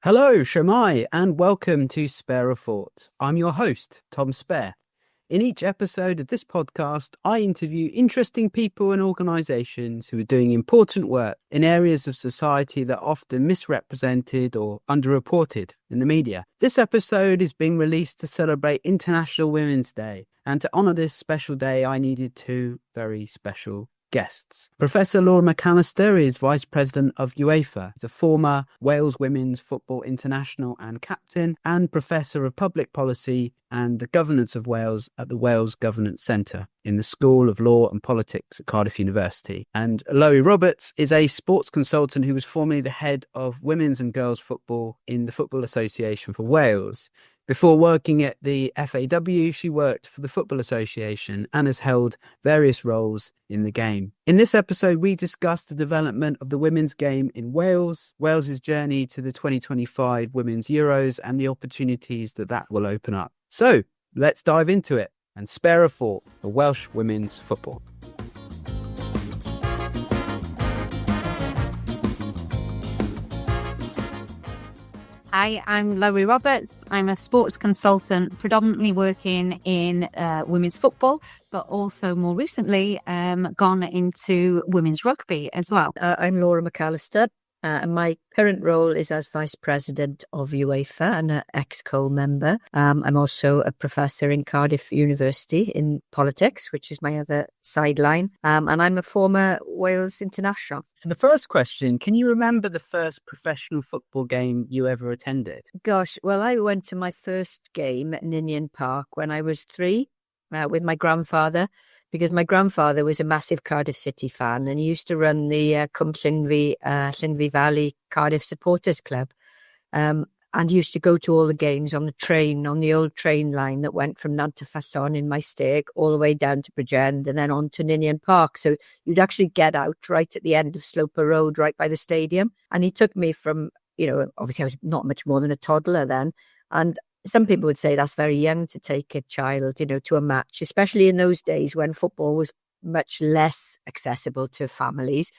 Hello, Shomai, and welcome to Spare a Thought. I'm your host, Tom Spare. In each episode of this podcast, I interview interesting people and organisations who are doing important work in areas of society that are often misrepresented or underreported in the media. This episode is being released to celebrate International Women's Day, and to honour this special day, I needed two very special guests. Professor Laura McAllister is Vice President of UEFA. She's a former Wales Women's Football International and captain, and Professor of Public Policy and the Governance of Wales at the Wales Governance Centre in the School of Law and Politics at Cardiff University. And Lowri Roberts is a sports consultant who was formerly the head of women's and girls football in the Football Association for Wales. Before working at the FAW, she worked for the Football Association and has held various roles in the game. In this episode, we discuss the development of the women's game in Wales, Wales's journey to the 2025 Women's Euros, and the opportunities that will open up. So, let's dive into it and spare a thought for Welsh women's football. Hi, I'm Lowri Roberts. I'm a sports consultant, predominantly working in women's football, but also more recently gone into women's rugby as well. I'm Laura McAllister. And my current role is as Vice President of UEFA and an ex-co member. I'm also a professor in Cardiff University in politics, which is my other sideline. And I'm a former Wales international. So the first question, can you remember the first professional football game you ever attended? Gosh, well, I went to my first game at Ninian Park when I was 3 with my grandfather, because my grandfather was a massive Cardiff City fan and he used to run the Llinvi Valley Cardiff Supporters Club, and he used to go to all the games on the train, on the old train line that went from Nantafallon in my stag all the way down to Bridgend and then on to Ninian Park. So you'd actually get out right at the end of Sloper Road, right by the stadium. And he took me from, obviously I was not much more than a toddler then, and some people would say that's very young to take a child, to a match, especially in those days when football was much less accessible to families.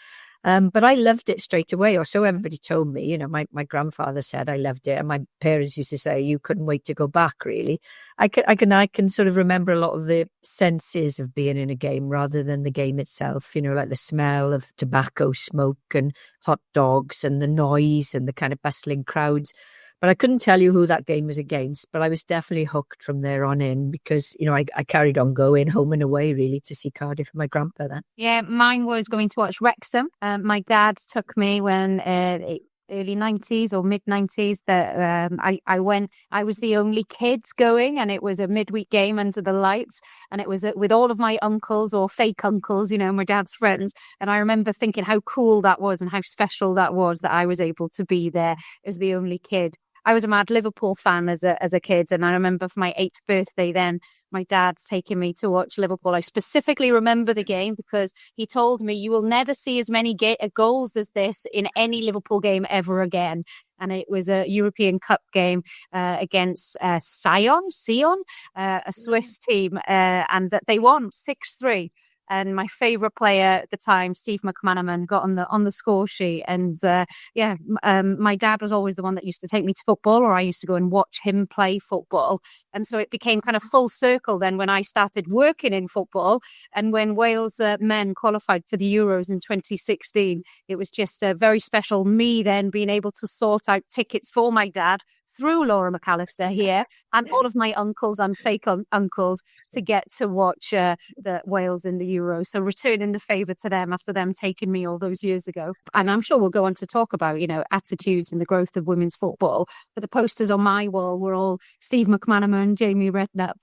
But I loved it straight away, or so everybody told me. My grandfather said I loved it, and my parents used to say you couldn't wait to go back. Really, I can sort of remember a lot of the senses of being in a game rather than the game itself. Like the smell of tobacco smoke and hot dogs and the noise and the kind of bustling crowds. But I couldn't tell you who that game was against, but I was definitely hooked from there on in because, I carried on going home and away really to see Cardiff with my grandpa then. Yeah, mine was going to watch Wrexham. My dad took me when early 90s or mid 90s that I went. I was the only kid going, and it was a midweek game under the lights, and it was with all of my uncles or fake uncles, my dad's friends. And I remember thinking how cool that was and how special that was that I was able to be there as the only kid. I was a mad Liverpool fan as a kid, and I remember for my 8th birthday then, my dad's taking me to watch Liverpool. I specifically remember the game because he told me you will never see as many goals as this in any Liverpool game ever again. And it was a European Cup game against Sion, a Swiss team, and that they won 6-3. And my favourite player at the time, Steve McManaman, got on the score sheet. And my dad was always the one that used to take me to football, or I used to go and watch him play football. And so it became kind of full circle then when I started working in football. And when Wales men qualified for the Euros in 2016, it was just very special me then being able to sort out tickets for my dad through Laura McAllister here and all of my uncles and fake uncles to get to watch the Wales in the Euro. So returning the favour to them after them taking me all those years ago. And I'm sure we'll go on to talk about, attitudes and the growth of women's football. But the posters on my wall were all Steve McManaman, Jamie Redknapp,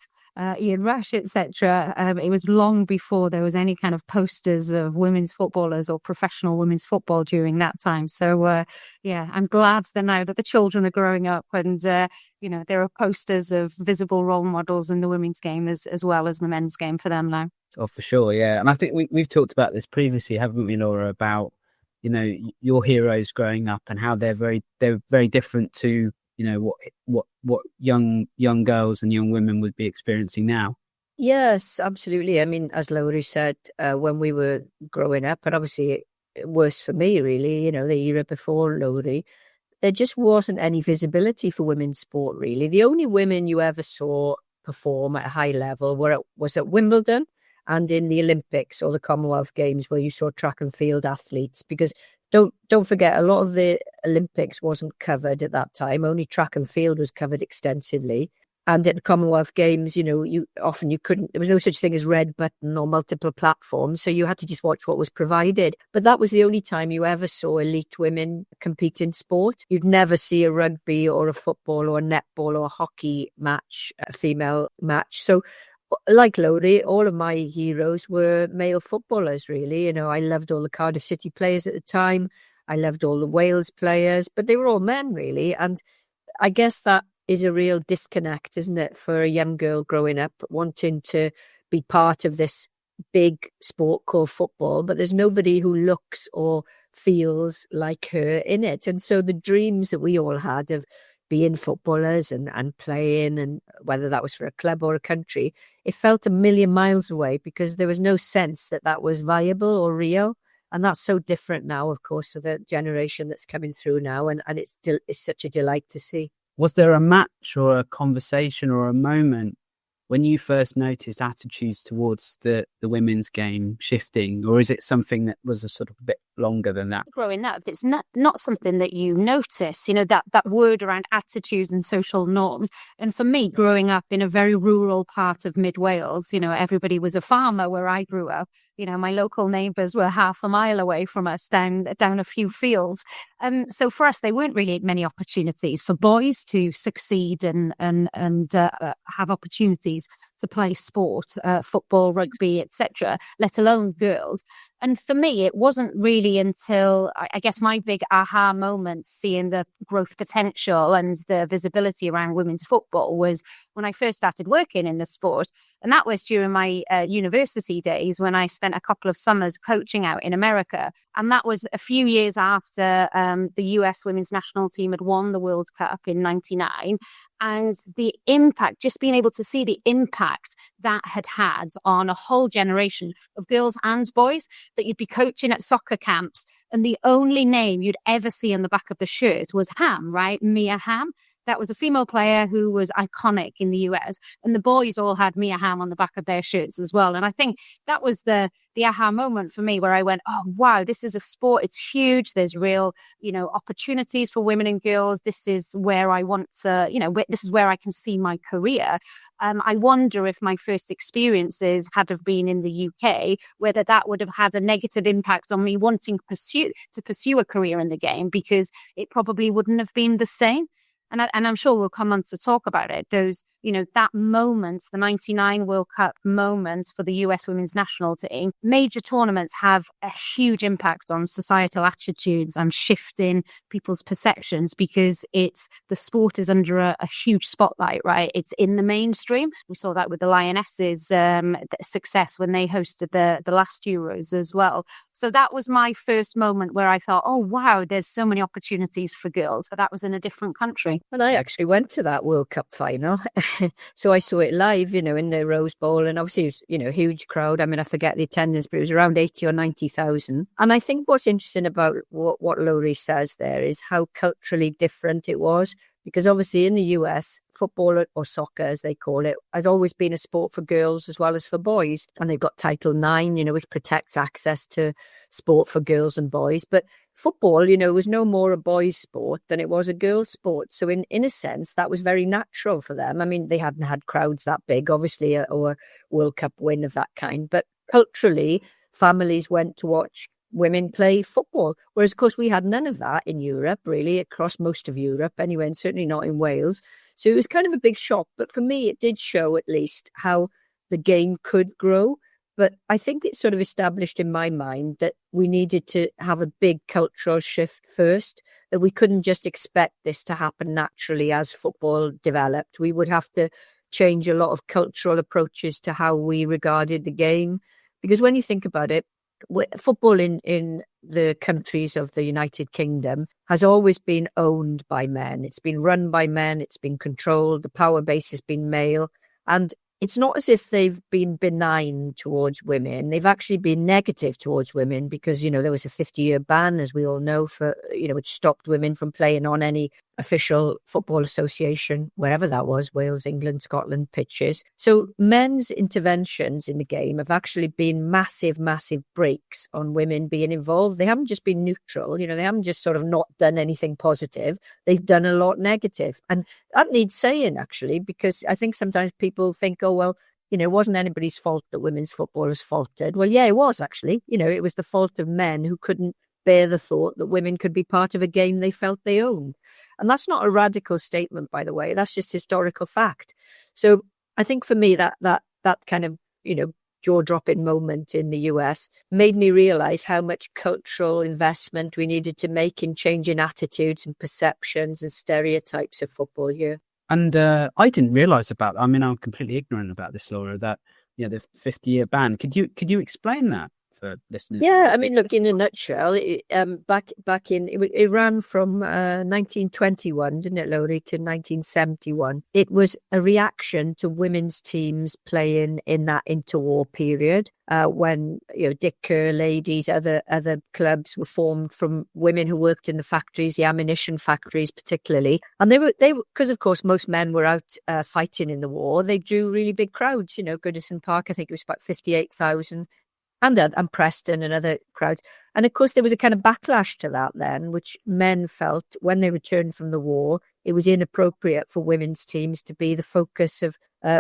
Ian Rush, etc. It was long before there was any kind of posters of women's footballers or professional women's football during that time. So, I'm glad that now that the children are growing up and, there are posters of visible role models in the women's game as well as the men's game for them now. Oh, for sure, yeah. And I think we've talked about this previously, haven't we, Laura, about, your heroes growing up and how they're very different to what young girls and young women would be experiencing now. Yes, absolutely. I mean, as Lowri said, when we were growing up, and obviously worse for me, really, the era before Lowri, there just wasn't any visibility for women's sport, really. The only women you ever saw perform at a high level was at Wimbledon and in the Olympics or the Commonwealth Games, where you saw track and field athletes. Because don't forget, a lot of the Olympics wasn't covered at that time. Only track and field was covered extensively. And at the Commonwealth Games, you couldn't, there was no such thing as red button or multiple platforms. So you had to just watch what was provided. But that was the only time you ever saw elite women compete in sport. You'd never see a rugby or a football or a netball or a hockey match, a female match. So like Lowri, all of my heroes were male footballers, really. I loved all the Cardiff City players at the time. I loved all the Wales players, but they were all men, really. And I guess that is a real disconnect, isn't it, for a young girl growing up, wanting to be part of this big sport called football, but there's nobody who looks or feels like her in it. And so the dreams that we all had of being footballers and playing, and whether that was for a club or a country, it felt a million miles away because there was no sense that that was viable or real. And that's so different now, of course, to the generation that's coming through now. And it's such a delight to see. Was there a match or a conversation or a moment when you first noticed attitudes towards the women's game shifting, or is it something that was a sort of bit longer than that? Growing up, it's not something that you notice, that word around attitudes and social norms. And for me, growing up in a very rural part of mid Wales, everybody was a farmer where I grew up. My local neighbours were half a mile away from us down a few fields. So for us, there weren't really many opportunities for boys to succeed and have opportunities to play sport, football, rugby, etc., let alone girls. And for me, it wasn't really until, I guess, my big aha moment, seeing the growth potential and the visibility around women's football, was when I first started working in the sport. And that was during my university days, when I spent a couple of summers coaching out in America. And that was a few years after the US women's national team had won the World Cup in '99. And the impact, just being able to see the impact that had on a whole generation of girls and boys, that you'd be coaching at soccer camps and the only name you'd ever see on the back of the shirt was Ham, right? Mia Hamm. That was a female player who was iconic in the US, and the boys all had Mia Hamm on the back of their shirts as well. And I think that was the aha moment for me, where I went, oh, wow, this is a sport. It's huge. There's real, opportunities for women and girls. This is where I want to, this is where I can see my career. I wonder if my first experiences had have been in the UK, whether that would have had a negative impact on me wanting to pursue a career in the game, because it probably wouldn't have been the same. And I'm sure we'll come on to talk about it. Those, that moment, the '99 World Cup moment for the US women's national team, major tournaments have a huge impact on societal attitudes and shifting people's perceptions, because the sport is under a huge spotlight, right? It's in the mainstream. We saw that with the Lionesses' success when they hosted the last Euros as well. So that was my first moment where I thought, oh, wow, there's so many opportunities for girls. But that was in a different country. And I actually went to that World Cup final. So I saw it live, in the Rose Bowl. And obviously, it was, a huge crowd. I mean, I forget the attendance, but it was around 80 or 90,000. And I think what's interesting about what Lowri says there is how culturally different it was. Because obviously in the US, football, or soccer as they call it, has always been a sport for girls as well as for boys. And they've got Title IX, which protects access to sport for girls and boys. But football, was no more a boys' sport than it was a girls' sport. So in a sense, that was very natural for them. I mean, they hadn't had crowds that big, obviously, or a World Cup win of that kind. But culturally, families went to watch women play football, whereas of course we had none of that in Europe, really, across most of Europe anyway, and certainly not in Wales. So it was kind of a big shock, but for me it did show at least how the game could grow. But I think it sort of established in my mind that we needed to have a big cultural shift first, that we couldn't just expect this to happen naturally as football developed. We would have to change a lot of cultural approaches to how we regarded the game, because when you think about it, football in the countries of the United Kingdom has always been owned by men. It's been run by men. It's been controlled. The power base has been male. And it's not as if they've been benign towards women. They've actually been negative towards women because, there was a 50-year ban, as we all know, for, which stopped women from playing on any official football association, wherever that was, Wales, England, Scotland, pitches. So men's interventions in the game have actually been massive, massive breaks on women being involved. They haven't just been neutral, they haven't just sort of not done anything positive. They've done a lot negative. And that needs saying, actually, because I think sometimes people think, oh, well, it wasn't anybody's fault that women's football has faltered. Well, yeah, it was actually. It was the fault of men who couldn't bear the thought that women could be part of a game they felt they owned. And that's not a radical statement, by the way. That's just historical fact. So I think for me, that kind of, jaw-dropping moment in the US made me realize how much cultural investment we needed to make in changing attitudes and perceptions and stereotypes of football here. And I didn't realize about, I'm completely ignorant about this, Laura, that, the 50-year ban. Could you explain that for listeners? Yeah, look, in a nutshell, it ran from 1921, didn't it, Lowri, to 1971. It was a reaction to women's teams playing in that interwar period when, Dick Kerr ladies, other clubs were formed from women who worked in the factories, the ammunition factories particularly. And they were because, of course, most men were out fighting in the war. They drew really big crowds, Goodison Park, I think it was about 58,000. And Preston and other crowds. And of course, there was a kind of backlash to that then, which men felt when they returned from the war, it was inappropriate for women's teams to be the focus of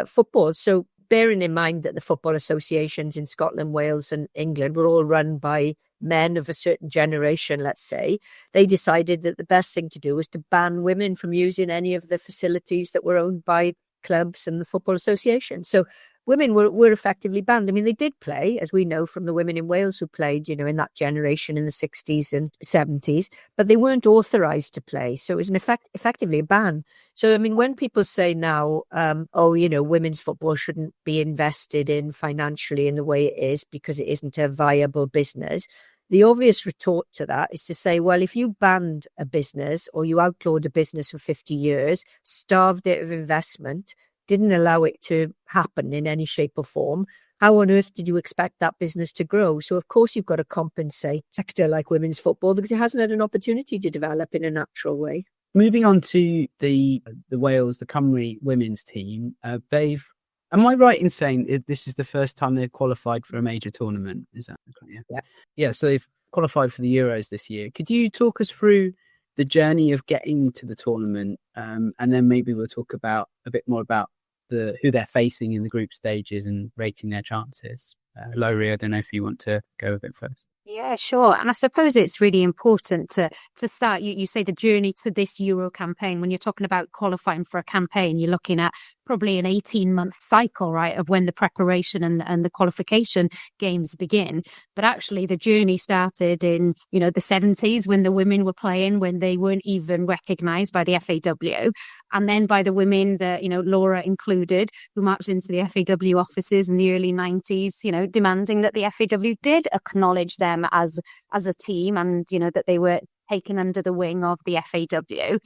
football. So bearing in mind that the football associations in Scotland, Wales and England were all run by men of a certain generation, let's say, they decided that the best thing to do was to ban women from using any of the facilities that were owned by clubs and the football association. So women were effectively banned. They did play, as we know from the women in Wales who played, in that generation in the 60s and 70s, but they weren't authorised to play. So it was effectively a ban. So, when people say now, women's football shouldn't be invested in financially in the way it is because it isn't a viable business, the obvious retort to that is to say, well, if you banned a business or you outlawed a business for 50 years, starved it of investment, didn't allow it to happen in any shape or form, how on earth did you expect that business to grow? So, of course, you've got to compensate a sector like women's football because it hasn't had an opportunity to develop in a natural way. Moving on to the Wales, the Cymru women's team, am I right in saying this is the first time they've qualified for a major tournament? Is that correct? Yeah. So they've qualified for the Euros this year. Could you talk us through the journey of getting to the tournament, and then maybe we'll talk about a bit more about who they're facing in the group stages and rating their chances. Lowri, I don't know if you want to go a bit first. Yeah, sure. And I suppose it's really important to start, you say the journey to this Euro campaign. When you're talking about qualifying for a campaign, you're looking at probably an 18-month cycle, right, of when the preparation and the qualification games begin. But actually the journey started in, the 70s when the women were playing, when they weren't even recognised by the FAW. And then by the women that, Laura included, who marched into the FAW offices in the early 90s, demanding that the FAW did acknowledge them as a team and, that they were taken under the wing of the FAW.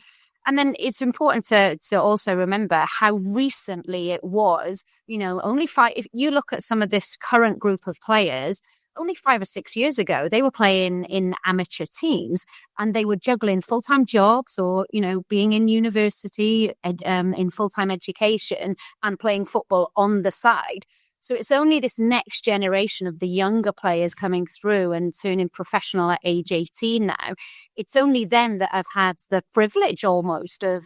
And then it's important to also remember how recently it was, only if you look at some of this current group of players, only 5 or 6 years ago, they were playing in amateur teams and they were juggling full-time jobs or, being in university, in full-time education and playing football on the side. So it's only this next generation of the younger players coming through and turning professional at age 18 now. It's only them that have had the privilege almost of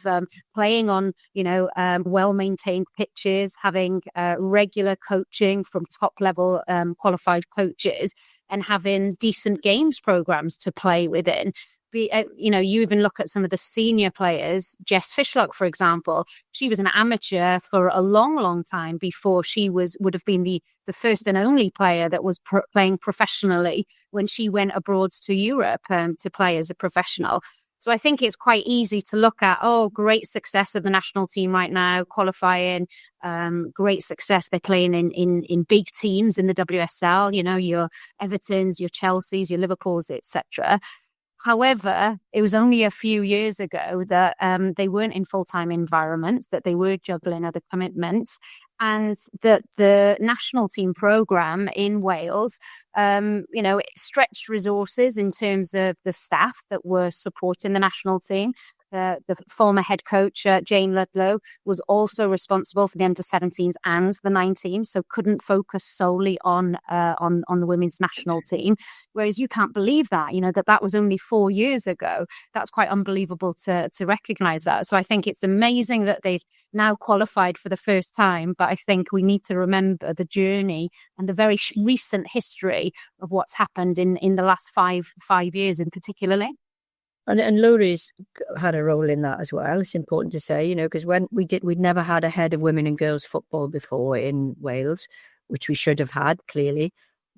playing on, well-maintained pitches, having regular coaching from top-level qualified coaches and having decent games programs to play within. You even look at some of the senior players, Jess Fishlock, for example, she was an amateur for a long, long time before she would have been the first and only player that was playing professionally when she went abroad to Europe to play as a professional. So I think it's quite easy to look at, great success of the national team right now, qualifying, great success. They're playing in big teams in the WSL, your Evertons, your Chelseas, your Liverpools, etc. However, it was only a few years ago that they weren't in full-time environments, that they were juggling other commitments. And the national team programme in Wales, it stretched resources in terms of the staff that were supporting the national team. The former head coach, Jane Ludlow, was also responsible for the under-17s and the 19s, so couldn't focus solely on the women's national team. Whereas you can't believe that, that was only 4 years ago. That's quite unbelievable to recognise that. So I think it's amazing that they've now qualified for the first time, but I think we need to remember the journey and the very recent history of what's happened in the last five years in particularly. And Lowri's had a role in that as well. It's important to say, because when we'd never had a head of women and girls football before in Wales, which we should have had clearly.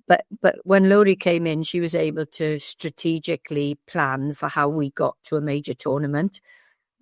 But when Lowri came in, she was able to strategically plan for how we got to a major tournament.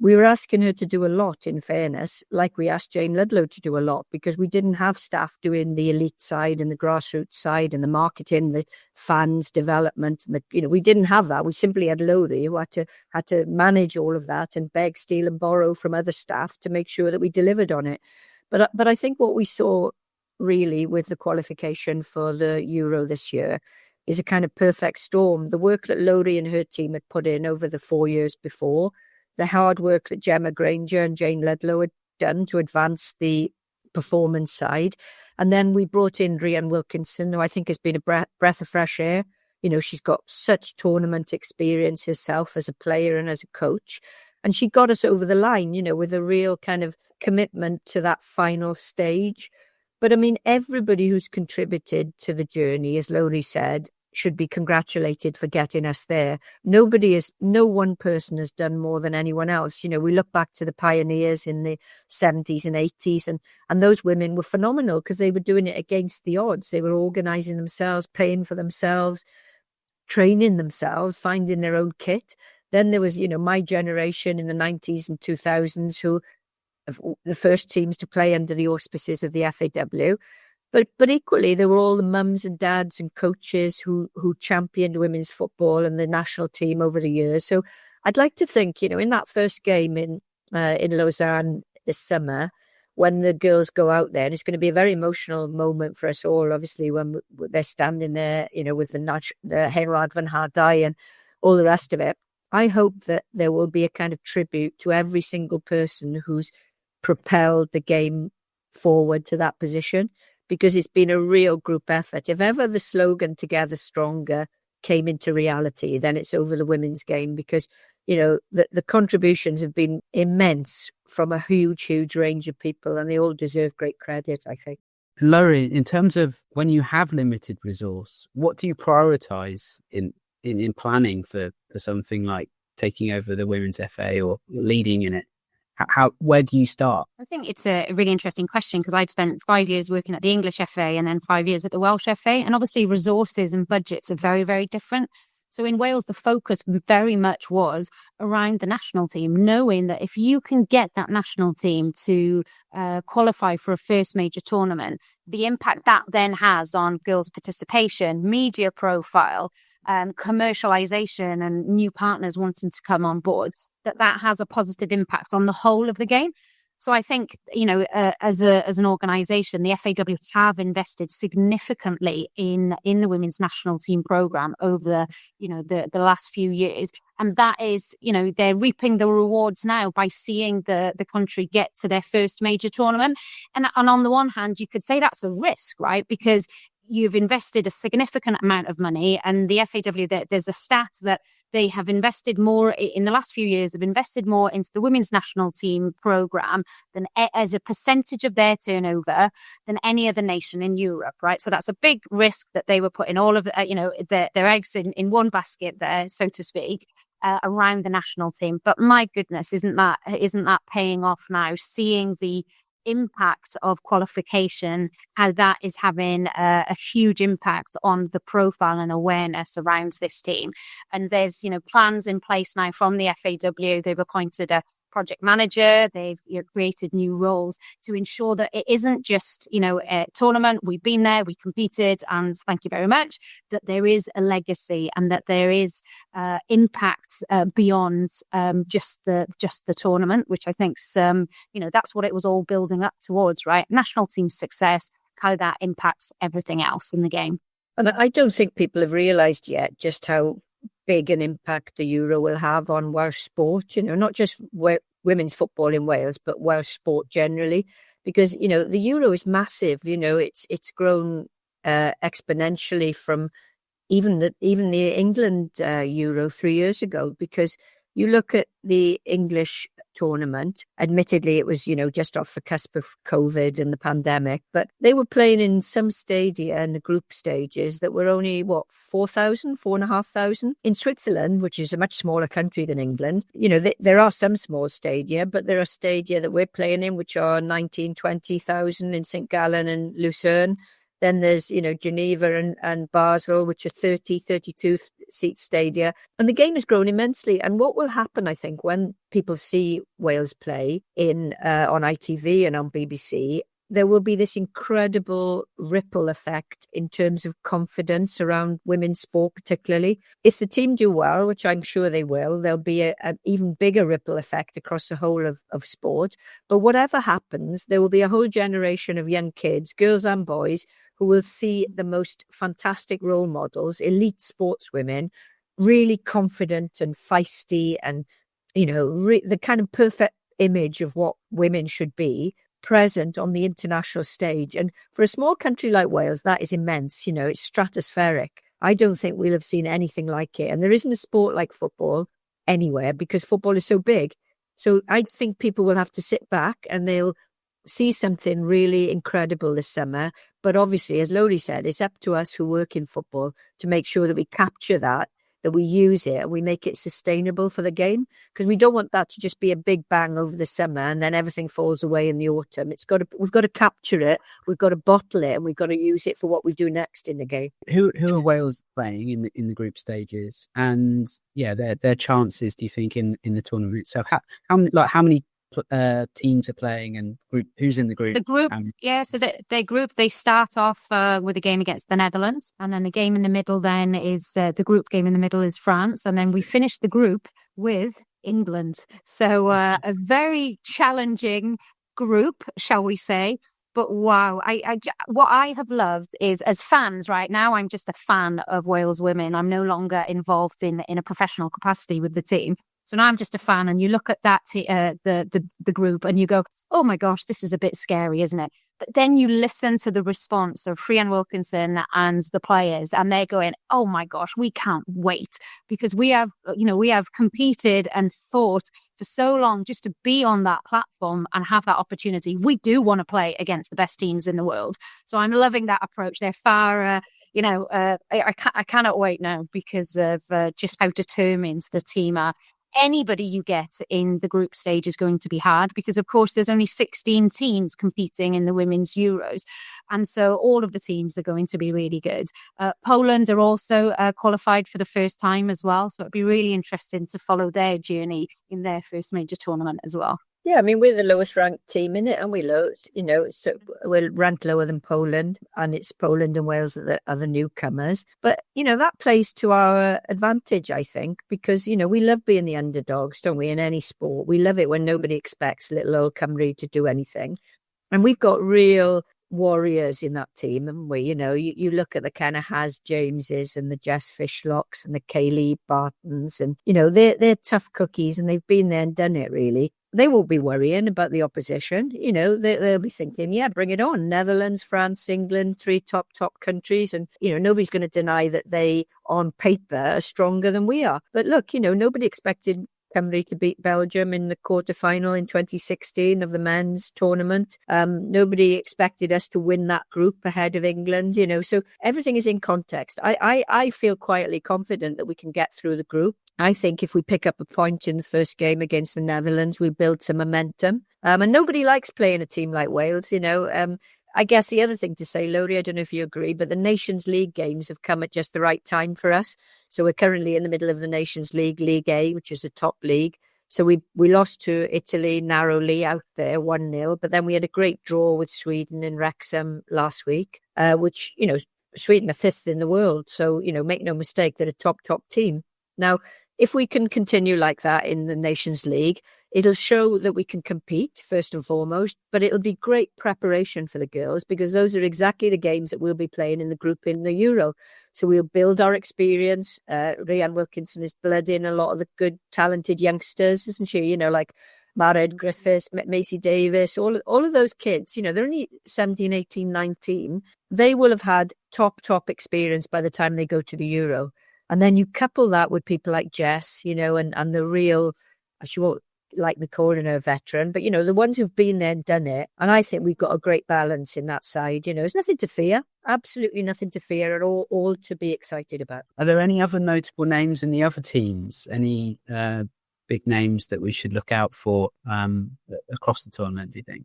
We were asking her to do a lot, in fairness, like we asked Jane Ludlow to do a lot, because we didn't have staff doing the elite side and the grassroots side and the marketing, the fans development. And we didn't have that. We simply had Lowri, who had to manage all of that and beg, steal and borrow from other staff to make sure that we delivered on it. But I think what we saw really with the qualification for the Euro this year is a kind of perfect storm. The work that Lowri and her team had put in over the 4 years before, the hard work that Gemma Granger and Jane Ludlow had done to advance the performance side. And then we brought in Rhian Wilkinson, who I think has been a breath of fresh air. She's got such tournament experience herself as a player and as a coach. And she got us over the line, with a real kind of commitment to that final stage. But I mean, everybody who's contributed to the journey, as Lowri said, should be congratulated for getting us there. No one person has done more than anyone else. We look back to the pioneers in the 70s and 80s, and those women were phenomenal because they were doing it against the odds. They were organising themselves, paying for themselves, training themselves, finding their own kit. Then there was, my generation in the 90s and 2000s who the first teams to play under the auspices of the FAW. But equally, there were all the mums and dads and coaches who championed women's football and the national team over the years. So I'd like to think, in that first game in Lausanne this summer, when the girls go out there, and it's going to be a very emotional moment for us all, obviously, when they're standing there, with the Herald van Hardai and all the rest of it. I hope that there will be a kind of tribute to every single person who's propelled the game forward to that position, because it's been a real group effort. If ever the slogan "Together Stronger" came into reality, then it's over the women's game, because, the contributions have been immense from a huge, huge range of people, and they all deserve great credit, I think. Lowri, in terms of when you have limited resource, what do you prioritise in planning for something like taking over the Women's FA or leading in it? Where do you start? I think it's a really interesting question, because I'd spent 5 years working at the English FA and then 5 years at the Welsh FA. And obviously resources and budgets are very, very different. So in Wales, the focus very much was around the national team, knowing that if you can get that national team to qualify for a first major tournament, the impact that then has on girls' participation, media profile, commercialization and new partners wanting to come on board, that has a positive impact on the whole of the game. So I think, as an organisation, the FAW have invested significantly in the women's national team programme over the last few years. And that is, they're reaping the rewards now by seeing the country get to their first major tournament. And on the one hand, you could say that's a risk, right? Because you've invested a significant amount of money, and the FAW, there's a stat that they have invested more in the last few years, have invested more into the women's national team programme than as a percentage of their turnover than any other nation in Europe, right? So that's a big risk that they were putting all of their eggs in one basket there, so to speak, around the national team. But my goodness, isn't that paying off now, seeing the impact of qualification, how that is having a huge impact on the profile and awareness around this team. And there's plans in place now from the FAW. They've appointed a project manager. They've created new roles to ensure that it isn't just, a tournament. We've been there, we competed, and thank you very much. That there is a legacy and that there is impact beyond just the tournament, which I think's that's what it was all building up towards, right? National team success, how that impacts everything else in the game. And I don't think people have realised yet just how big an impact the Euro will have on Welsh sport, not just women's football in Wales, but Welsh sport generally, because, the Euro is massive. It's grown exponentially from even the England Euro 3 years ago, because you look at the English tournament, admittedly it was, just off the cusp of COVID and the pandemic, but they were playing in some stadia in the group stages that were only, 4,500? In Switzerland, which is a much smaller country than England, there are some small stadia, but there are stadia that we're playing in which are 19,000, 20,000 in St. Gallen and Lucerne. Then there's, Geneva and Basel, which are 32 seat stadia. And the game has grown immensely. And what will happen, I think, when people see Wales play on ITV and on BBC, there will be this incredible ripple effect in terms of confidence around women's sport, particularly. If the team do well, which I'm sure they will, there'll be an even bigger ripple effect across the whole of sport. But whatever happens, there will be a whole generation of young kids, girls and boys, who will see the most fantastic role models, elite sportswomen, really confident and feisty and, the kind of perfect image of what women should be present on the international stage. And for a small country like Wales, that is immense. It's stratospheric. I don't think we'll have seen anything like it. And there isn't a sport like football anywhere because football is so big. So I think people will have to sit back and they'll see something really incredible this summer. But obviously, as Lowri said, it's up to us who work in football to make sure that we capture that we use it and we make it sustainable for the game, because we don't want that to just be a big bang over the summer and then everything falls away in the autumn. We've got to capture it, we've got to bottle it, and we've got to use it for what we do next in the game. Who are Wales playing in the group stages, and their chances, do you think, in the tournament itself? How many teams are playing and who's in the group? The group, so their group, they start off with a game against the Netherlands, and then the game in the middle then is the group game in the middle is France, and then we finish the group with England. So a very challenging group, shall we say. But wow, what I have loved is, as fans right now, I'm just a fan of Wales Women. I'm no longer involved in a professional capacity with the team. So now I'm just a fan, and you look at that the group and you go, oh my gosh, this is a bit scary, isn't it? But then you listen to the response of Frean Wilkinson and the players, and they're going, oh my gosh, we can't wait, because we have competed and fought for so long just to be on that platform and have that opportunity. We do want to play against the best teams in the world. So I'm loving that approach. They're far, I cannot wait now because of just how determined the team are. Anybody you get in the group stage is going to be hard because, of course, there's only 16 teams competing in the Women's Euros. And so all of the teams are going to be really good. Poland are also qualified for the first time as well. So it'd be really interesting to follow their journey in their first major tournament as well. Yeah, I mean, we're the lowest ranked team in it, and so we're ranked lower than Poland, and it's Poland and Wales that are the newcomers. But, that plays to our advantage, I think, because, we love being the underdogs, don't we, in any sport. We love it when nobody expects little old Cymru to do anything. And we've got real warriors in that team, haven't we? You look at the kind of Haz Jameses and the Jess Fishlocks and the Kaylee Bartons, and, they're tough cookies, and they've been there and done it, really. They won't be worrying about the opposition. They'll be thinking, yeah, bring it on. Netherlands, France, England, 3 top countries. And, nobody's going to deny that they, on paper, are stronger than we are. But look, nobody expected Cymru to beat Belgium in the quarterfinal in 2016 of the men's tournament. Nobody expected us to win that group ahead of England, so everything is in context. I feel quietly confident that we can get through the group. I think if we pick up a point in the first game against the Netherlands, we build some momentum. And nobody likes playing a team like Wales, I guess the other thing to say, Lowri, I don't know if you agree, but the Nations League games have come at just the right time for us. So we're currently in the middle of the Nations League, League A, which is a top league. So we lost to Italy narrowly out there, 1-0. But then we had a great draw with Sweden in Wrexham last week, which, Sweden are 5th in the world. So, make no mistake, they're a top team. Now, if we can continue like that in the Nations League, it'll show that we can compete, first and foremost, but it'll be great preparation for the girls because those are exactly the games that we'll be playing in the group in the Euro. So we'll build our experience. Rhian Wilkinson is blooding a lot of the good, talented youngsters, isn't she? Like Mara Griffiths, Macy Davis, all of those kids, they're only 17, 18, 19. They will have had top experience by the time they go to the Euro. And then you couple that with people like Jess, and the real, she won't like me calling her a veteran, but, the ones who've been there and done it. And I think we've got a great balance in that side. There's nothing to fear, absolutely nothing to fear at all to be excited about. Are there any other notable names in the other teams? Any big names that we should look out for across the tournament, do you think?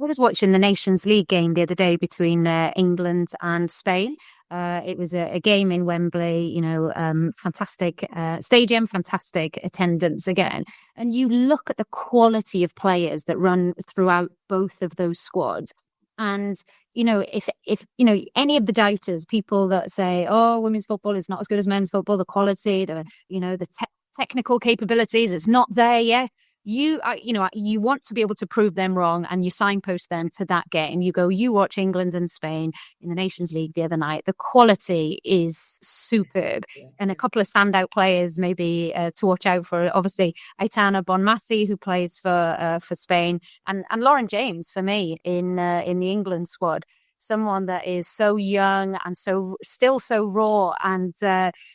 I was watching the Nations League game the other day between England and Spain. It was a game in Wembley, fantastic stadium, fantastic attendance again. And you look at the quality of players that run throughout both of those squads. And, if any of the doubters, people that say, oh, women's football is not as good as men's football, the quality, the technical capabilities, it's not there yet. You want to be able to prove them wrong, and you signpost them to that game. You watch England and Spain in the Nations League the other night. The quality is superb, and a couple of standout players maybe to watch out for. Obviously, Aitana Bonmati, who plays for Spain, and Lauren James for me in the England squad. Someone that is so young and still so raw, and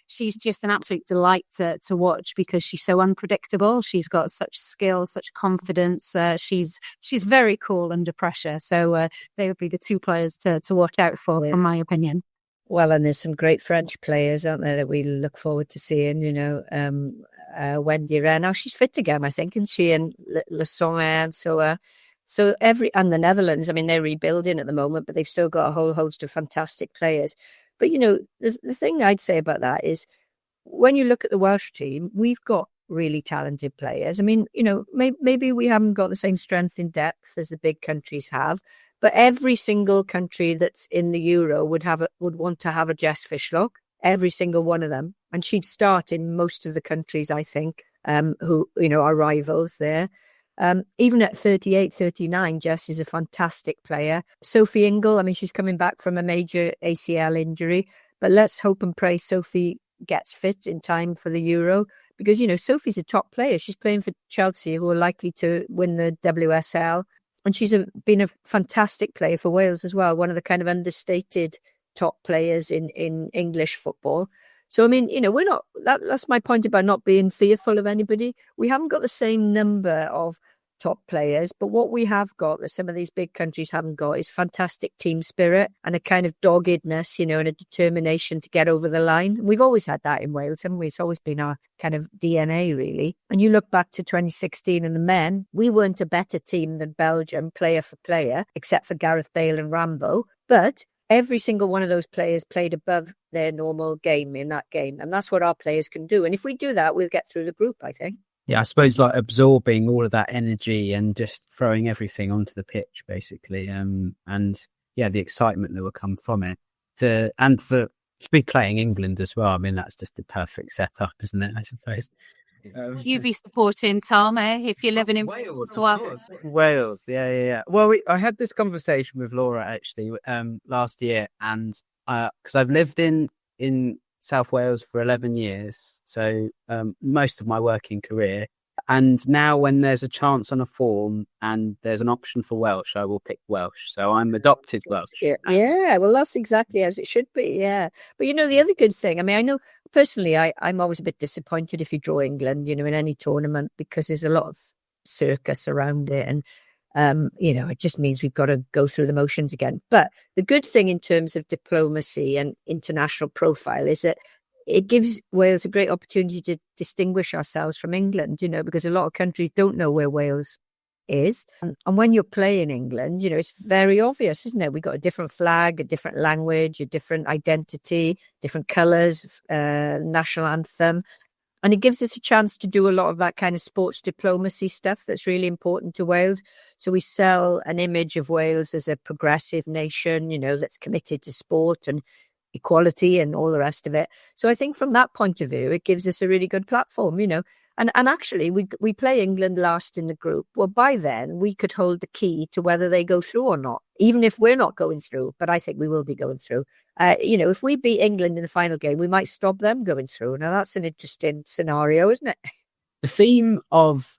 she's just an absolute delight to watch because she's so unpredictable. She's got such skill, such confidence. She's very cool under pressure. So they would be the two players to watch out for, from my opinion. Well, and there's some great French players, aren't there, that we look forward to seeing. Wendy Renard, she's fit again, I think, and she and Le Son. So and the Netherlands, I mean, they're rebuilding at the moment, but they've still got a whole host of fantastic players. But, the thing I'd say about that is when you look at the Welsh team, we've got really talented players. I mean, maybe we haven't got the same strength in depth as the big countries have, but every single country that's in the Euro would want to have a Jess Fishlock, every single one of them. And she'd start in most of the countries, I think, who, are rivals there. Even at 38, 39, Jess is a fantastic player. Sophie Ingle, I mean, she's coming back from a major ACL injury, but let's hope and pray Sophie gets fit in time for the Euro because, Sophie's a top player. She's playing for Chelsea, who are likely to win the WSL. And she's been a fantastic player for Wales as well, one of the kind of understated top players in English football. So, I mean, we're not, that's my point about not being fearful of anybody. We haven't got the same number of top players, but what we have got that some of these big countries haven't got is fantastic team spirit and a kind of doggedness, and a determination to get over the line. We've always had that in Wales, haven't we? It's always been our kind of DNA, really. And you look back to 2016 and the men, we weren't a better team than Belgium, player for player, except for Gareth Bale and Rambo. But every single one of those players played above their normal game in that game. And that's what our players can do. And if we do that, we'll get through the group, I think. Yeah, I suppose like absorbing all of that energy and just throwing everything onto the pitch, basically. And the excitement that will come from it. To be playing England as well. I mean, that's just a perfect setup, isn't it? I suppose. You be supporting Tom, if you're living in Wales. Wales, yeah. Well, I had this conversation with Laura actually last year, and because I've lived in South Wales for 11 years, so most of my working career. And now when there's a chance on a form and there's an option for Welsh, I will pick Welsh. So I'm adopted Welsh. Yeah, well, that's exactly as it should be, yeah. But, the other good thing, I mean, I know personally I'm always a bit disappointed if you draw England, in any tournament because there's a lot of circus around it. And, it just means we've got to go through the motions again. But the good thing in terms of diplomacy and international profile is that it gives Wales a great opportunity to distinguish ourselves from England, because a lot of countries don't know where Wales is. And when you're playing England, it's very obvious, isn't it? We've got a different flag, a different language, a different identity, different colours, national anthem. And it gives us a chance to do a lot of that kind of sports diplomacy stuff that's really important to Wales. So we sell an image of Wales as a progressive nation, that's committed to sport and equality and all the rest of it. So I think from that point of view, it gives us a really good platform, And actually, we play England last in the group. Well, by then, we could hold the key to whether they go through or not, even if we're not going through. But I think we will be going through. If we beat England in the final game, we might stop them going through. Now, that's an interesting scenario, isn't it? The theme of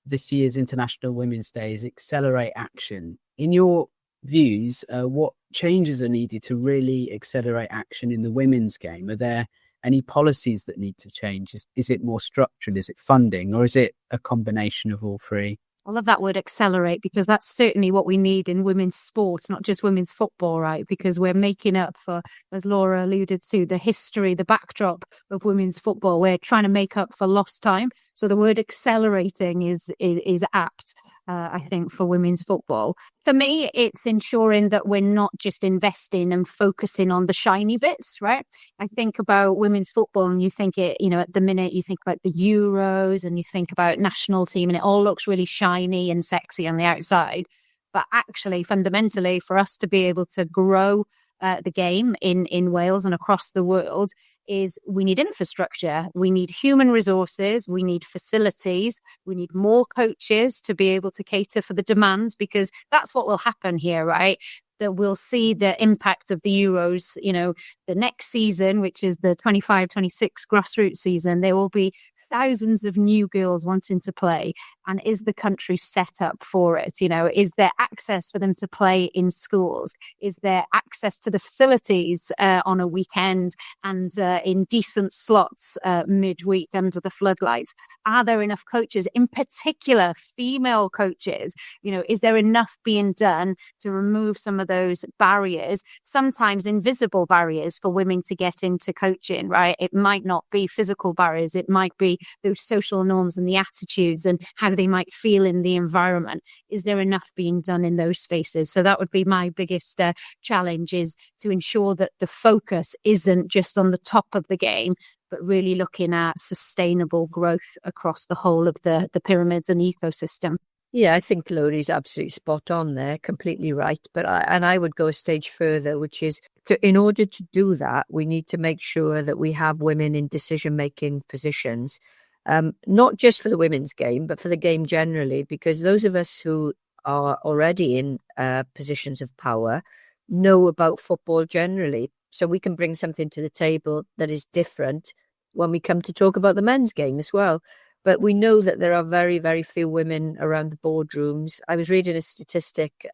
this year's International Women's Day is accelerate action. In your views, what changes are needed to really accelerate action in the women's game? Are there any policies that need to change? Is it more structural? Is it funding? Or is it a combination of all three? I love that word accelerate, because that's certainly what we need in women's sports, not just women's football, right? Because we're making up for, as Laura alluded to, the history, the backdrop of women's football. We're trying to make up for lost time. So the word accelerating is apt. I think, for women's football. For me, it's ensuring that we're not just investing and focusing on the shiny bits, right? I think about women's football and you think at the minute you think about the Euros and you think about national team and it all looks really shiny and sexy on the outside. But actually, fundamentally, for us to be able to grow the game in Wales and across the world, is we need infrastructure, we need human resources, we need facilities, we need more coaches to be able to cater for the demands, because that's what will happen here, right? That we'll see the impact of the Euros, the next season, which is the 25-26 grassroots season. There will be thousands of new girls wanting to play. And is the country set up for it? Is there access for them to play in schools? Is there access to the facilities on a weekend and in decent slots midweek under the floodlights? Are there enough coaches, in particular female coaches? Is there enough being done to remove some of those barriers, sometimes invisible barriers for women to get into coaching, right? It might not be physical barriers. It might be those social norms and the attitudes and how they might feel in the environment. Is there enough being done in those spaces? So that would be my biggest challenge, is to ensure that the focus isn't just on the top of the game, but really looking at sustainable growth across the whole of the pyramids and ecosystem. Yeah, I think Lowri's absolutely spot on there, completely right. But I would go a stage further, which is in order to do that, we need to make sure that we have women in decision-making positions, not just for the women's game, but for the game generally, because those of us who are already in positions of power know about football generally. So we can bring something to the table that is different when we come to talk about the men's game as well. But we know that there are very, very few women around the boardrooms. I was reading a statistic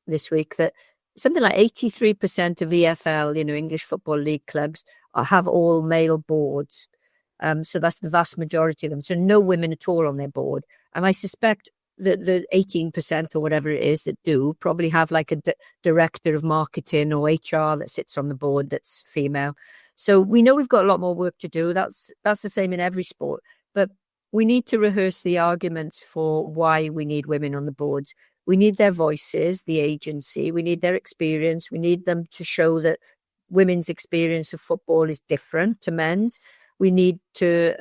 this week that something like 83% of EFL, English Football League clubs, have all male boards. So that's the vast majority of them. So no women at all on their board. And I suspect that the 18% or whatever it is that do probably have like a director of marketing or HR that sits on the board that's female. So we know we've got a lot more work to do. That's the same in every sport. But we need to rehearse the arguments for why we need women on the boards. We need their voices, the agency. We need their experience. We need them to show that women's experience of football is different to men's. We need to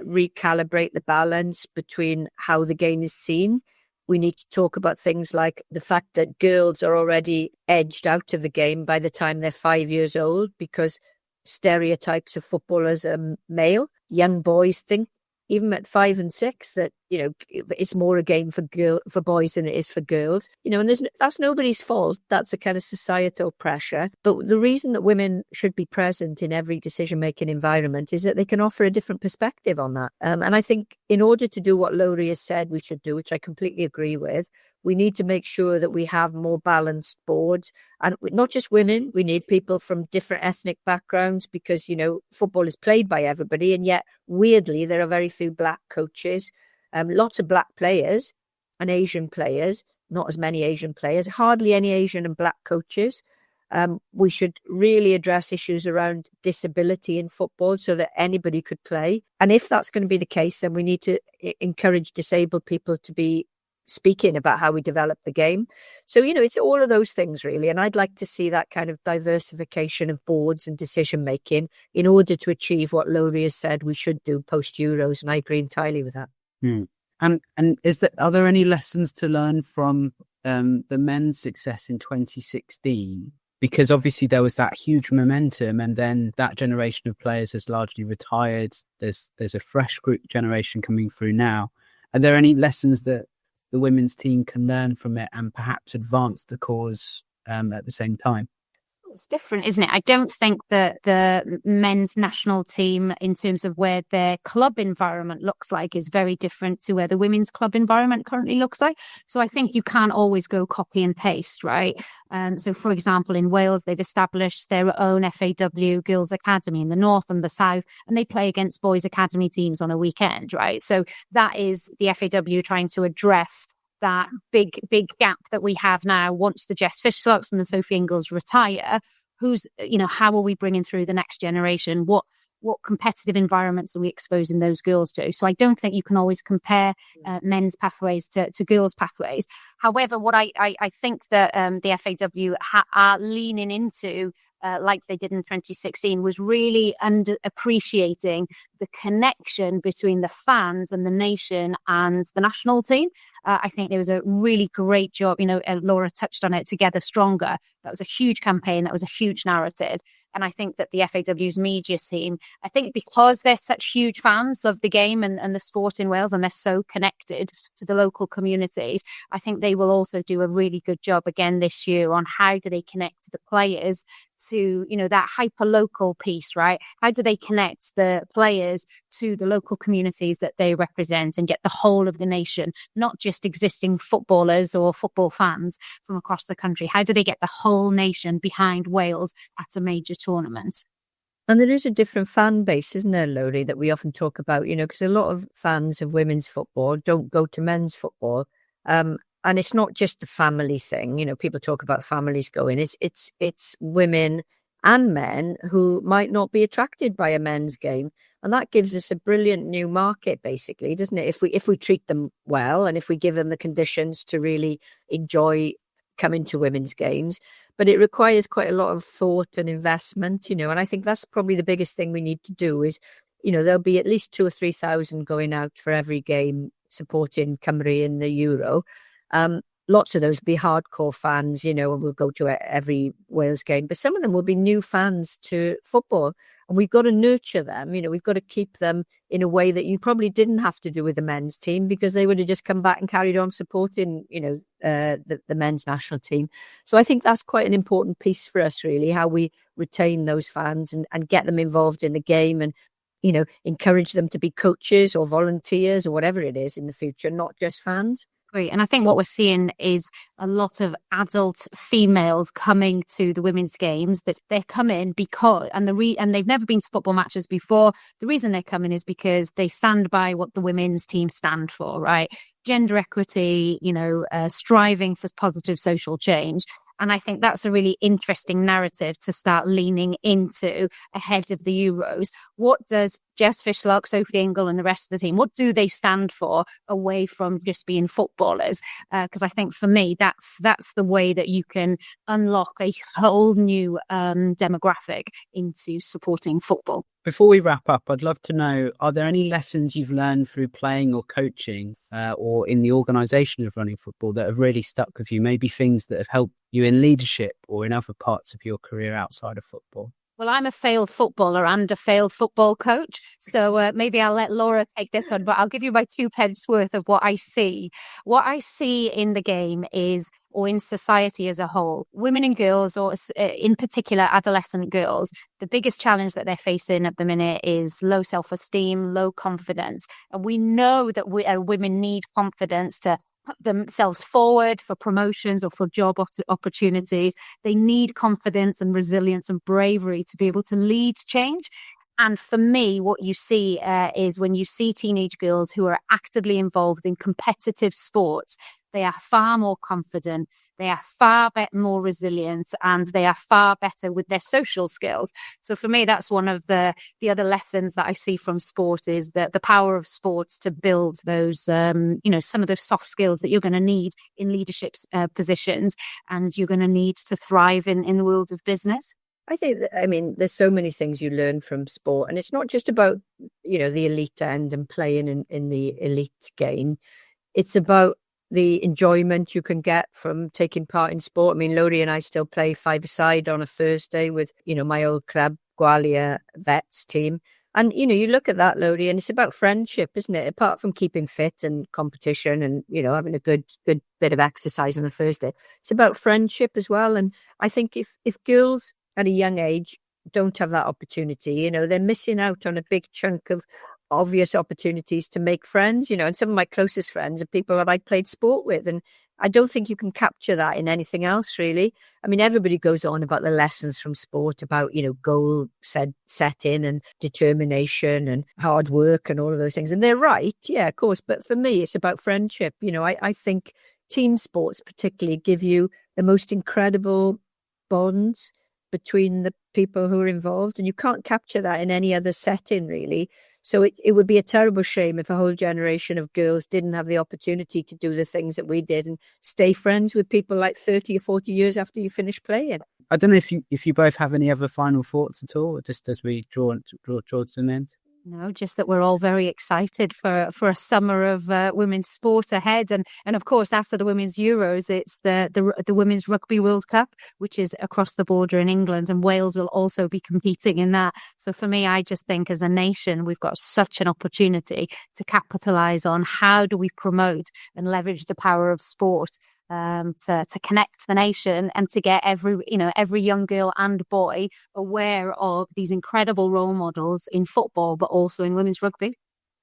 recalibrate the balance between how the game is seen. We need to talk about things like the fact that girls are already edged out of the game by the time they're 5 years old because stereotypes of footballers are male. Young boys think, even at 5 and 6, that it's more a game for boys than it is for girls. And that's nobody's fault. That's a kind of societal pressure. But the reason that women should be present in every decision-making environment is that they can offer a different perspective on that. And I think in order to do what Lowri has said we should do, which I completely agree with, we need to make sure that we have more balanced boards, and not just women. We need people from different ethnic backgrounds because, football is played by everybody. And yet, weirdly, there are very few black coaches, lots of black players and Asian players, not as many Asian players, hardly any Asian and black coaches. We should really address issues around disability in football so that anybody could play. And if that's going to be the case, then we need to encourage disabled people to be speaking about how we develop the game. So, it's all of those things really. And I'd like to see that kind of diversification of boards and decision making in order to achieve what Lowri has said we should do post Euros. And I agree entirely with that. And are there any lessons to learn from the men's success in 2016? Because obviously there was that huge momentum, and then that generation of players has largely retired. There's a fresh generation coming through now. Are there any lessons that the women's team can learn from it and perhaps advance the cause at the same time? It's different, isn't it? I don't think that the men's national team, in terms of where their club environment looks like, is very different to where the women's club environment currently looks like. So I think you can't always go copy and paste, right? So, for example, in Wales, they've established their own FAW Girls Academy in the north and the south, and they play against boys' academy teams on a weekend, right? So that is the FAW trying to address that big gap that we have now. Once the Jess Fishlocks and the Sophie Ingles retire, how are we bringing through the next generation? What competitive environments are we exposing those girls to? So I don't think you can always compare men's pathways to girls' pathways. However, what I think that the FAW are leaning into, like they did in 2016, was really appreciating the connection between the fans and the nation and the national team. I think there was a really great job. Laura touched on it, Together Stronger. That was a huge campaign. That was a huge narrative. And I think that the FAW's media team, I think because they're such huge fans of the game and the sport in Wales, and they're so connected to the local communities, I think they will also do a really good job again this year on how do they connect the players to, that hyper-local piece, right? How do they connect the players to the local communities that they represent and get the whole of the nation, not just existing footballers or football fans from across the country? How do they get the whole nation behind Wales at a major tournament? And there is a different fan base, isn't there, Lowri, that we often talk about, because a lot of fans of women's football don't go to men's football. And it's not just the family thing. People talk about families going. It's women and men who might not be attracted by a men's game. And that gives us a brilliant new market, basically, doesn't it? If we treat them well and if we give them the conditions to really enjoy coming to women's games. But it requires quite a lot of thought and investment, and I think that's probably the biggest thing we need to do is, there'll be at least 2,000 or 3,000 going out for every game supporting Cymru in the Euro. Lots of those will be hardcore fans, and will go to every Wales game. But some of them will be new fans to football. And we've got to nurture them. We've got to keep them in a way that you probably didn't have to do with the men's team, because they would have just come back and carried on supporting, the men's national team. So I think that's quite an important piece for us, really, how we retain those fans and get them involved in the game and, encourage them to be coaches or volunteers or whatever it is in the future, not just fans. And I think what we're seeing is a lot of adult females coming to the women's games, that they're coming because, and they've never been to football matches before. The reason they're coming is because they stand by what the women's team stand for, right? Gender equity, striving for positive social change. And I think that's a really interesting narrative to start leaning into ahead of the Euros. What does Jess Fishlock, Sophie Ingle and the rest of the team, what do they stand for away from just being footballers? Because I think for me, that's the way that you can unlock a whole new demographic into supporting football. Before we wrap up, I'd love to know, are there any lessons you've learned through playing or coaching or in the organisation of running football that have really stuck with you? Maybe things that have helped you in leadership or in other parts of your career outside of football? Well, I'm a failed footballer and a failed football coach, so maybe I'll let Laura take this one, but I'll give you my 2 pence worth of what I see. What I see in the game is, or in society as a whole, women and girls, or in particular adolescent girls, the biggest challenge that they're facing at the minute is low self-esteem, low confidence. And we know that women need confidence to put themselves forward for promotions or for job opportunities. They need confidence and resilience and bravery to be able to lead change. And for me, what you see is when you see teenage girls who are actively involved in competitive sports, they are far more confident, they are far more resilient, and they are far better with their social skills. So for me, that's one of the other lessons that I see from sport, is that the power of sports to build those, some of those soft skills that you're going to need in leadership positions, and you're going to need to thrive in the world of business. I think there's so many things you learn from sport, and it's not just about, the elite end and playing in the elite game. It's about the enjoyment you can get from taking part in sport. I mean, Lowri and I still play five-a-side on a Thursday with, my old club, Gwalia Vets team. And, you look at that, Lowri, and it's about friendship, isn't it? Apart from keeping fit and competition and, having a good bit of exercise on a Thursday, it's about friendship as well. And I think if girls at a young age don't have that opportunity, they're missing out on a big chunk of obvious opportunities to make friends, and some of my closest friends are people that I played sport with. And I don't think you can capture that in anything else, really. I mean, everybody goes on about the lessons from sport, about, goal setting and determination and hard work and all of those things. And they're right. Yeah, of course. But for me, it's about friendship. I think team sports particularly give you the most incredible bonds between the people who are involved, and you can't capture that in any other setting, really. So it would be a terrible shame if a whole generation of girls didn't have the opportunity to do the things that we did and stay friends with people like 30 or 40 years after you finish playing. I don't know if you both have any other final thoughts at all, just as we draw to an end. No, just that we're all very excited for a summer of women's sport ahead. And of course, after the Women's Euros, it's the Women's Rugby World Cup, which is across the border in England, and Wales will also be competing in that. So for me, I just think as a nation, we've got such an opportunity to capitalise on how do we promote and leverage the power of sport to connect the nation and to get every young girl and boy aware of these incredible role models in football, but also in women's rugby.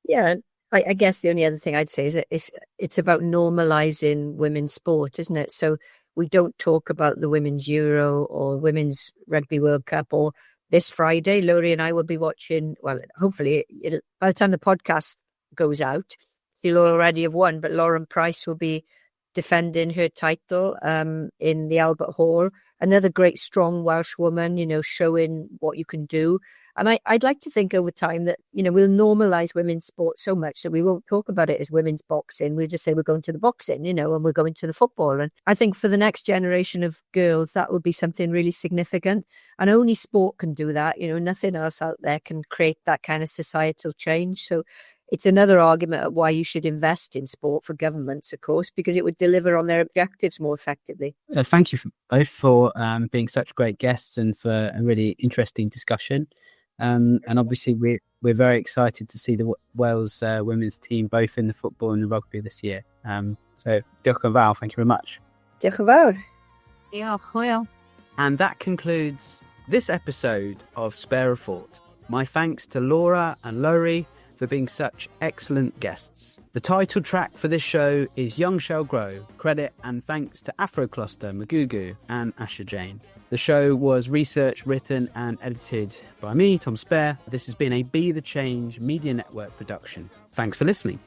Yeah, I guess the only other thing I'd say is it's about normalising women's sport, isn't it? So we don't talk about the Women's Euro or Women's Rugby World Cup, or this Friday, Lowri and I will be watching, well, hopefully by the time the podcast goes out, she'll already have won, but Lauren Price will be defending her title in the Albert Hall. Another great, strong Welsh woman, showing what you can do. And I'd like to think over time that, we'll normalise women's sport so much that we won't talk about it as women's boxing. We'll just say we're going to the boxing, and we're going to the football. And I think for the next generation of girls, that would be something really significant. And only sport can do that. Nothing else out there can create that kind of societal change. So it's another argument of why you should invest in sport for governments, of course, because it would deliver on their objectives more effectively. Thank you both for being such great guests and for a really interesting discussion. And obviously, we're very excited to see the Wales women's team both in the football and the rugby this year. So, diolch yn fawr. Thank you very much. Diolch yn fawr. Diolch, hwyl. And that concludes this episode of Spare a Thought. My thanks to Laura and Lowri for being such excellent guests. The title track for this show is Young Shall Grow. Credit and thanks to Afrocluster, Magugu and Asha Jane. The show was researched, written and edited by me, Tom Spare. This has been a Be The Change Media Network production. Thanks for listening.